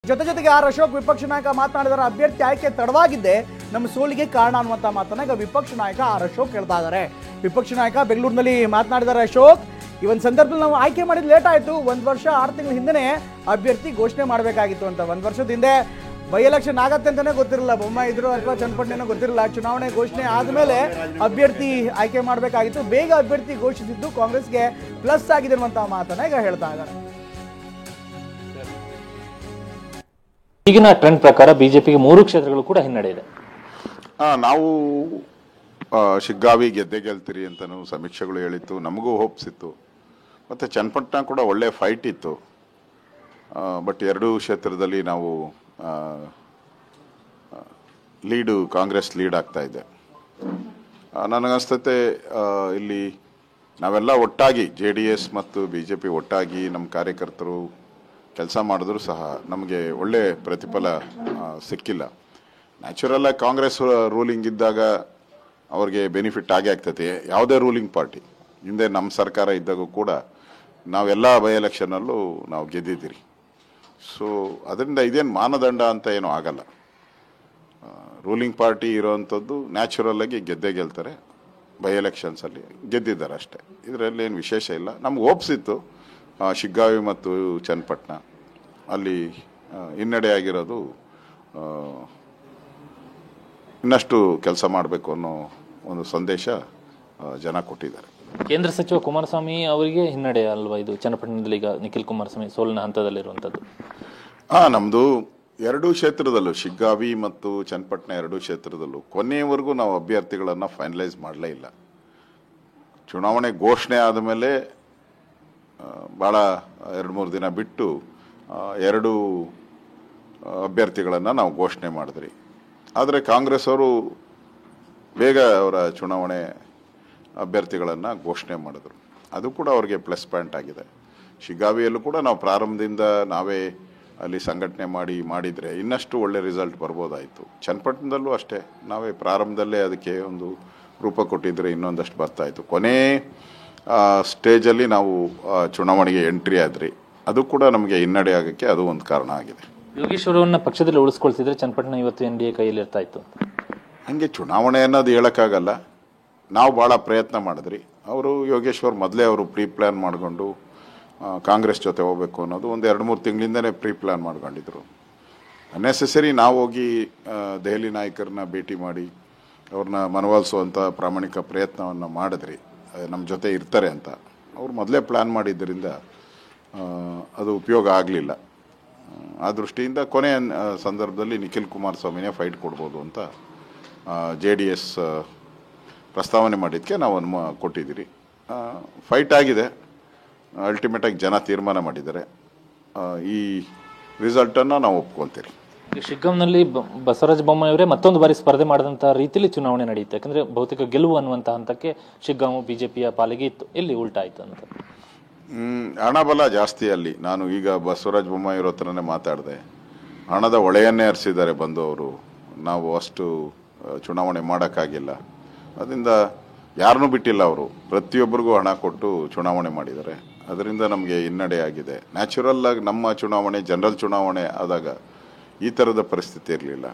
ಜೊತೆಗೆ ಆರ್ ಅಶೋಕ್ ವಿಪಕ್ಷ ನಾಯಕ ಮಾತನಾಡಿದರೆ ಅಭ್ಯರ್ಥಿ ಆಯ್ಕೆ ತಡವಾಗಿದ್ದೆ ನಮ್ಮ ಸೋಲಿಗೆ ಕಾರಣ ಅನ್ನುವಂತ ಮಾತನ್ನ ಈಗ ವಿಪಕ್ಷ ನಾಯಕ ಆರ್ ಅಶೋಕ್ ಹೇಳ್ತಾ ಇದ್ದಾರೆ. ವಿಪಕ್ಷ ನಾಯಕ ಬೆಂಗಳೂರಿನಲ್ಲಿ ಮಾತನಾಡಿದ್ದಾರೆ ಅಶೋಕ್. ಈ ಒಂದು ಸಂದರ್ಭದಲ್ಲಿ ನಾವು ಆಯ್ಕೆ ಮಾಡಿದ್ ಲೇಟ್ ಆಯ್ತು. 1 ವರ್ಷ 6 ತಿಂಗಳ ಹಿಂದೆ ಅಭ್ಯರ್ಥಿ ಘೋಷಣೆ ಮಾಡಬೇಕಾಗಿತ್ತು ಅಂತ. 1 ವರ್ಷದ ಹಿಂದೆ ಬೈ ಎಲೆಕ್ಷನ್ ಆಗತ್ತೆ ಅಂತಾನೆ ಗೊತ್ತಿರಲಿಲ್ಲ. ಬೊಮ್ಮಾಯಿ ಇದ್ರು ಅಥವಾ ಚನ್ನಪಟ್ಟಣನೋ ಗೊತ್ತಿರಲಿಲ್ಲ. ಚುನಾವಣೆ ಘೋಷಣೆ ಆದ್ಮೇಲೆ ಅಭ್ಯರ್ಥಿ ಆಯ್ಕೆ ಮಾಡಬೇಕಾಗಿತ್ತು. ಬೇಗ ಅಭ್ಯರ್ಥಿ ಘೋಷಿಸಿದ್ದು ಕಾಂಗ್ರೆಸ್ಗೆ ಪ್ಲಸ್ ಆಗಿದೆ ಅನ್ನುವಂತ ಮಾತನ್ನ ಈಗ ಹೇಳ್ತಾ ಇದ್ದಾರೆ. ಈಗಿನ ಟ್ರೆಂಡ್ ಪ್ರಕಾರ ಬಿಜೆಪಿಗೆ 3 ಕ್ಷೇತ್ರಗಳು ಕೂಡ ಹಿನ್ನಡೆ ಇದೆ. ನಾವು ಶಿಗ್ಗಾವಿ ಗೆಲ್ತೀರಿ ಅಂತಲೂ ಸಮೀಕ್ಷೆಗಳು ಹೇಳಿತ್ತು. ನಮಗೂ ಹೋಪ್ಸ್ ಇತ್ತು. ಮತ್ತು ಚನ್ನಪಟ್ಟಣ ಕೂಡ ಒಳ್ಳೆ ಫೈಟ್ ಇತ್ತು. ಬಟ್ 2 ಕ್ಷೇತ್ರದಲ್ಲಿ ನಾವು ಕಾಂಗ್ರೆಸ್ ಲೀಡ್ ಆಗ್ತಾ ಇದೆ. ನನಗನ್ಸ್ತತೆ ಇಲ್ಲಿ ನಾವೆಲ್ಲ ಒಟ್ಟಾಗಿ JDS ಮತ್ತು BJP ಒಟ್ಟಾಗಿ ನಮ್ಮ ಕಾರ್ಯಕರ್ತರು ಕೆಲಸ ಮಾಡಿದ್ರು ಸಹ ನಮಗೆ ಒಳ್ಳೆ ಪ್ರತಿಫಲ ಸಿಕ್ಕಿಲ್ಲ. ನ್ಯಾಚುರಲಾಗಿ ಕಾಂಗ್ರೆಸ್ ರೂಲಿಂಗ್ ಇದ್ದಾಗ ಅವ್ರಿಗೆ ಬೆನಿಫಿಟ್ ಆಗೇ ಆಗ್ತೈತೆ. ಯಾವುದೇ ರೂಲಿಂಗ್ ಪಾರ್ಟಿ ಹಿಂದೆ ನಮ್ಮ ಸರ್ಕಾರ ಇದ್ದಾಗೂ ಕೂಡ ನಾವೆಲ್ಲ ಬೈ ಎಲೆಕ್ಷನಲ್ಲೂ ನಾವು ಗೆದ್ದಿದ್ದೀರಿ. ಸೊ ಅದರಿಂದ ಇದೇನು ಮಾನದಂಡ ಅಂತ ಏನೂ ಆಗಲ್ಲ. ರೂಲಿಂಗ್ ಪಾರ್ಟಿ ಇರೋವಂಥದ್ದು ನ್ಯಾಚುರಲಾಗಿ ಗೆಲ್ತಾರೆ. ಬೈ ಎಲೆಕ್ಷನ್ಸಲ್ಲಿ ಗೆದ್ದಿದ್ದಾರೆ ಅಷ್ಟೇ. ಇದರಲ್ಲಿ ಏನು ವಿಶೇಷ ಇಲ್ಲ. ನಮ್ಗೆ ಹೋಪ್ಸ್ ಇತ್ತು. ಶಿಗ್ಗಾವಿ ಮತ್ತು ಚನ್ನಪಟ್ಟಣ ಅಲ್ಲಿ ಹಿನ್ನಡೆ ಆಗಿರೋದು. ಇನ್ನಷ್ಟು ಕೆಲಸ ಮಾಡಬೇಕು ಅನ್ನೋ ಒಂದು ಸಂದೇಶ ಜನ ಕೊಟ್ಟಿದ್ದಾರೆ. ಕೇಂದ್ರ ಸಚಿವ ಕುಮಾರಸ್ವಾಮಿ ಅವರಿಗೆ ಹಿನ್ನಡೆ ಅಲ್ವಾ ಇದು? ಚನ್ನಪಟ್ಟಣದಲ್ಲಿ ಈಗ ನಿಖಿಲ್ ಕುಮಾರಸ್ವಾಮಿ ಸೋಲಿನ ಹಂತದಲ್ಲಿರುವಂಥದ್ದು. ನಮ್ಮದು 2 ಕ್ಷೇತ್ರದಲ್ಲೂ ಶಿಗ್ಗಾವಿ ಮತ್ತು ಚನ್ನಪಟ್ಟಣ 2 ಕ್ಷೇತ್ರದಲ್ಲೂ ಕೊನೆಯವರೆಗೂ ನಾವು ಅಭ್ಯರ್ಥಿಗಳನ್ನು ಫೈನಲೈಸ್ ಮಾಡಲೇ ಇಲ್ಲ. ಚುನಾವಣೆ ಘೋಷಣೆ ಆದಮೇಲೆ ಭಾಳ 2-3 ದಿನ ಬಿಟ್ಟು 2 ಅಭ್ಯರ್ಥಿಗಳನ್ನು ನಾವು ಘೋಷಣೆ ಮಾಡಿದ್ರಿ. ಆದರೆ ಕಾಂಗ್ರೆಸ್ ಅವರು ಬೇಗ ಅವರ ಚುನಾವಣೆ ಅಭ್ಯರ್ಥಿಗಳನ್ನು ಘೋಷಣೆ ಮಾಡಿದ್ರು. ಅದು ಕೂಡ ಅವ್ರಿಗೆ ಪ್ಲಸ್ ಪಾಯಿಂಟ್ ಆಗಿದೆ. ಶಿಗ್ಗಾವಿಯಲ್ಲೂ ಕೂಡ ನಾವು ಪ್ರಾರಂಭದಿಂದ ನಾವೇ ಅಲ್ಲಿ ಸಂಘಟನೆ ಮಾಡಿದರೆ ಇನ್ನಷ್ಟು ಒಳ್ಳೆ ರಿಸಲ್ಟ್ ಬರ್ಬೋದಾಯಿತು. ಚನ್ನಪಟ್ಟಣದಲ್ಲೂ ಅಷ್ಟೇ ನಾವೇ ಪ್ರಾರಂಭದಲ್ಲೇ ಅದಕ್ಕೆ ಒಂದು ರೂಪ ಕೊಟ್ಟಿದ್ರೆ ಇನ್ನೊಂದಷ್ಟು ಬರ್ತಾಯಿತ್ತು. ಕೊನೆ ಸ್ಟೇಜಲ್ಲಿ ನಾವು ಚುನಾವಣೆಗೆ ಎಂಟ್ರಿ ಆದ್ರಿ. ಅದು ಕೂಡ ನಮಗೆ ಹಿನ್ನಡೆ ಆಗೋಕ್ಕೆ ಅದು ಒಂದು ಕಾರಣ ಆಗಿದೆ. ಯೋಗೇಶ್ವರವನ್ನ ಪಕ್ಷದಲ್ಲಿ ಉಳಿಸ್ಕೊಳ್ತಿದ್ರೆ ಚನ್ನಪಟ್ಟಣ ಇವತ್ತು NDA ಕೈಯಲ್ಲಿ ಇರ್ತಾ ಇತ್ತು. ಹಾಗೆ ಚುನಾವಣೆ ಅನ್ನೋದು ಹೇಳೋಕ್ಕಾಗಲ್ಲ. ನಾವು ಭಾಳ ಪ್ರಯತ್ನ ಮಾಡಿದ್ರಿ. ಯೋಗೇಶ್ವರ್ ಮೊದಲೇ ಅವರು ಪ್ರೀ ಪ್ಲ್ಯಾನ್ ಮಾಡಿಕೊಂಡು ಕಾಂಗ್ರೆಸ್ ಜೊತೆ ಹೋಗಬೇಕು ಅನ್ನೋದು ಒಂದು 2-3 ತಿಂಗಳಿಂದನೇ ಪ್ರೀ ಪ್ಲ್ಯಾನ್ ಮಾಡ್ಕೊಂಡಿದ್ರು. ಅನ್ನೆಸೆಸರಿ ನಾವು ಹೋಗಿ ದೆಹಲಿ ನಾಯಕರನ್ನ ಭೇಟಿ ಮಾಡಿ ಅವ್ರನ್ನ ಮನವೊಲಿಸುವಂಥ ಪ್ರಾಮಾಣಿಕ ಪ್ರಯತ್ನವನ್ನು ಮಾಡಿದ್ರಿ. ನಮ್ಮ ಜೊತೆ ಇರ್ತಾರೆ ಅಂತ ಅವ್ರು ಮೊದಲೇ ಪ್ಲ್ಯಾನ್ ಮಾಡಿದ್ದರಿಂದ ಅದು ಉಪಯೋಗ ಆಗಲಿಲ್ಲ. ಆ ದೃಷ್ಟಿಯಿಂದ ಕೊನೆಯ ಸಂದರ್ಭದಲ್ಲಿ ನಿಖಿಲ್ ಕುಮಾರಸ್ವಾಮಿನೇ ಫೈಟ್ ಕೊಡ್ಬೋದು ಅಂತ JDS ಪ್ರಸ್ತಾವನೆ ಮಾಡಿದ್ದಕ್ಕೆ ನಾವು ಕೊಟ್ಟಿದ್ದೀರಿ. ಫೈಟ್ ಆಗಿದೆ. ಅಲ್ಟಿಮೇಟಾಗಿ ಜನ ತೀರ್ಮಾನ ಮಾಡಿದ್ದಾರೆ. ಈ ರಿಸಲ್ಟನ್ನು ನಾವು ಒಪ್ಕೊತೀರಿ. ಶಿಗ್ಗಾಂನಲ್ಲಿ ಬಸವರಾಜ ಬೊಮ್ಮಾಯಿ ಅವರೇ ಮತ್ತೊಂದು ಬಾರಿ ಸ್ಪರ್ಧೆ ಮಾಡಿದಂಥ ರೀತಿಯಲ್ಲಿ ಚುನಾವಣೆ ನಡೆಯುತ್ತೆ. ಯಾಕಂದರೆ ಬಹುತೇಕ ಗೆಲುವು ಅನ್ನುವಂಥ ಹಂತಕ್ಕೆ ಶಿಗ್ಗಾಂವ್ BJPಯ ಪಾಲಿಗೆ ಇತ್ತು. ಎಲ್ಲಿ ಉಲ್ಟಾ ಆಯಿತು ಅಂತ? ಹಣಬಲ ಜಾಸ್ತಿ ಅಲ್ಲಿ. ನಾನು ಈಗ ಬಸವರಾಜ ಬೊಮ್ಮಾಯಿ ಇರೋ ಥರನೇ ಮಾತಾಡಿದೆ. ಹಣದ ಹೊಳೆಯನ್ನೇ ಹರಿಸಿದ್ದಾರೆ ಬಂದು ಅವರು. ನಾವು ಅಷ್ಟು ಚುನಾವಣೆ ಮಾಡೋಕ್ಕಾಗಿಲ್ಲ. ಅದರಿಂದ ಯಾರನ್ನೂ ಬಿಟ್ಟಿಲ್ಲ. ಅವರು ಪ್ರತಿಯೊಬ್ಬರಿಗೂ ಹಣ ಕೊಟ್ಟು ಚುನಾವಣೆ ಮಾಡಿದ್ದಾರೆ. ಅದರಿಂದ ನಮಗೆ ಹಿನ್ನಡೆ ಆಗಿದೆ. ನ್ಯಾಚುರಲ್ ಆಗಿ ನಮ್ಮ ಚುನಾವಣೆ ಜನರಲ್ ಚುನಾವಣೆ ಆದಾಗ ಈ ಥರದ ಪರಿಸ್ಥಿತಿ ಇರಲಿಲ್ಲ.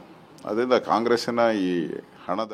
ಅದರಿಂದ ಕಾಂಗ್ರೆಸ್ಸಿನ ಈ ಹಣದ